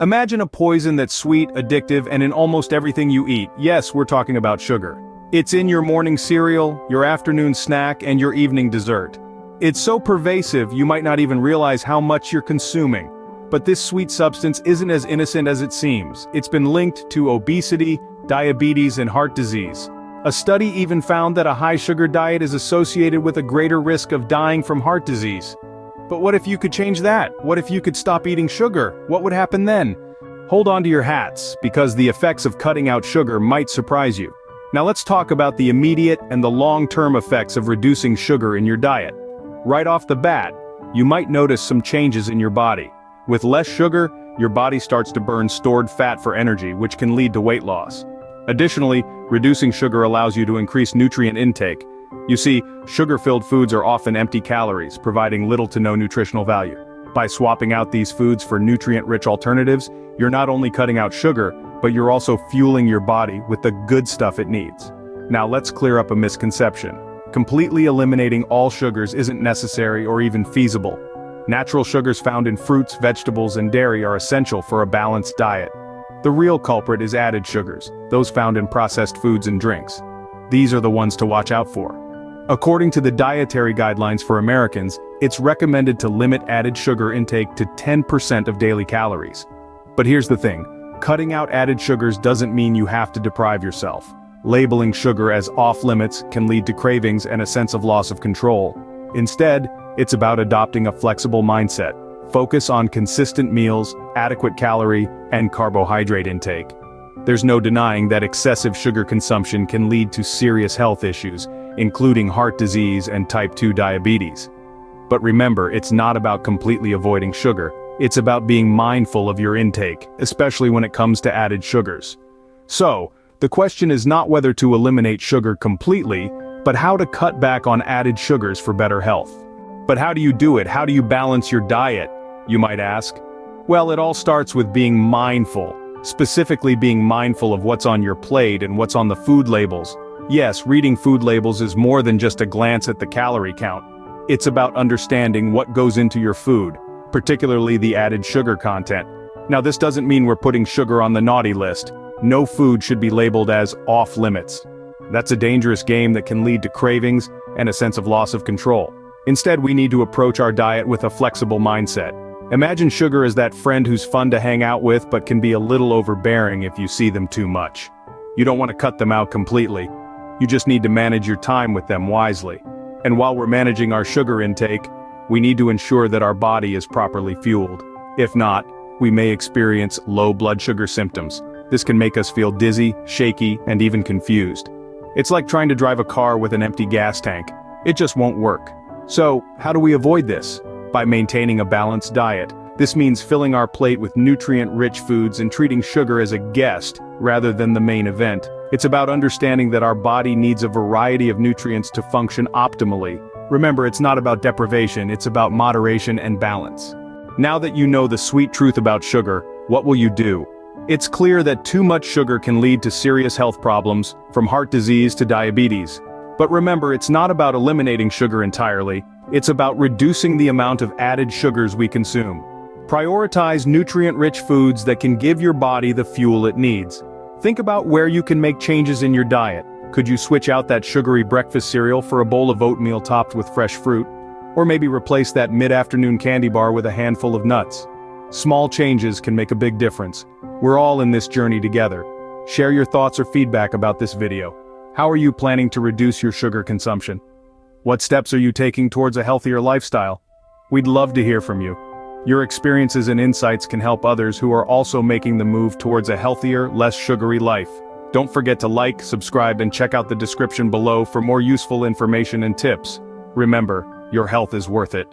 Imagine a poison that's sweet, addictive, and in almost everything you eat. Yes, we're talking about sugar. It's in your morning cereal, your afternoon snack, and your evening dessert. It's so pervasive you might not even realize how much you're consuming. But this sweet substance isn't as innocent as it seems. It's been linked to obesity, diabetes, and heart disease. A study even found that a high-sugar diet is associated with a greater risk of dying from heart disease. But what if you could change that? What if you could stop eating sugar? What would happen then? Hold on to your hats, because the effects of cutting out sugar might surprise you. Now let's talk about the immediate and the long-term effects of reducing sugar in your diet. Right off the bat, you might notice some changes in your body. With less sugar, your body starts to burn stored fat for energy, which can lead to weight loss. Additionally, reducing sugar allows you to increase nutrient intake. You see, sugar-filled foods are often empty calories, providing little to no nutritional value. By swapping out these foods for nutrient-rich alternatives, you're not only cutting out sugar, but you're also fueling your body with the good stuff it needs. Now let's clear up a misconception. Completely eliminating all sugars isn't necessary or even feasible. Natural sugars found in fruits, vegetables, and dairy are essential for a balanced diet. The real culprit is added sugars, those found in processed foods and drinks. These are the ones to watch out for. According to the dietary guidelines for Americans, it's recommended to limit added sugar intake to 10% of daily calories. But here's the thing, cutting out added sugars doesn't mean you have to deprive yourself. Labeling sugar as off-limits can lead to cravings and a sense of loss of control. Instead, it's about adopting a flexible mindset. Focus on consistent meals, adequate calorie, and carbohydrate intake. There's no denying that excessive sugar consumption can lead to serious health issues, including heart disease and type 2 diabetes. But remember, it's not about completely avoiding sugar. It's about being mindful of your intake, especially when it comes to added sugars. So, the question is not whether to eliminate sugar completely, but how to cut back on added sugars for better health. But how do you do it? How do you balance your diet, you might ask? Well, it all starts with being mindful, specifically being mindful of what's on your plate and what's on the food labels. Yes, reading food labels is more than just a glance at the calorie count. It's about understanding what goes into your food, particularly the added sugar content. Now, this doesn't mean we're putting sugar on the naughty list. No food should be labeled as off-limits. That's a dangerous game that can lead to cravings and a sense of loss of control. Instead, we need to approach our diet with a flexible mindset. Imagine sugar as that friend who's fun to hang out with but can be a little overbearing if you see them too much. You don't want to cut them out completely. You just need to manage your time with them wisely. And while we're managing our sugar intake, we need to ensure that our body is properly fueled. If not, we may experience low blood sugar symptoms. This can make us feel dizzy, shaky, and even confused. It's like trying to drive a car with an empty gas tank. It just won't work. So, how do we avoid this? By maintaining a balanced diet. This means filling our plate with nutrient-rich foods and treating sugar as a guest rather than the main event. It's about understanding that our body needs a variety of nutrients to function optimally. Remember, it's not about deprivation, it's about moderation and balance. Now that you know the sweet truth about sugar, what will you do? It's clear that too much sugar can lead to serious health problems, from heart disease to diabetes. But remember, it's not about eliminating sugar entirely, it's about reducing the amount of added sugars we consume. Prioritize nutrient-rich foods that can give your body the fuel it needs. Think about where you can make changes in your diet. Could you switch out that sugary breakfast cereal for a bowl of oatmeal topped with fresh fruit? Or maybe replace that mid-afternoon candy bar with a handful of nuts? Small changes can make a big difference. We're all in this journey together. Share your thoughts or feedback about this video. How are you planning to reduce your sugar consumption? What steps are you taking towards a healthier lifestyle? We'd love to hear from you. Your experiences and insights can help others who are also making the move towards a healthier, less sugary life. Don't forget to like, subscribe, and check out the description below for more useful information and tips. Remember, your health is worth it.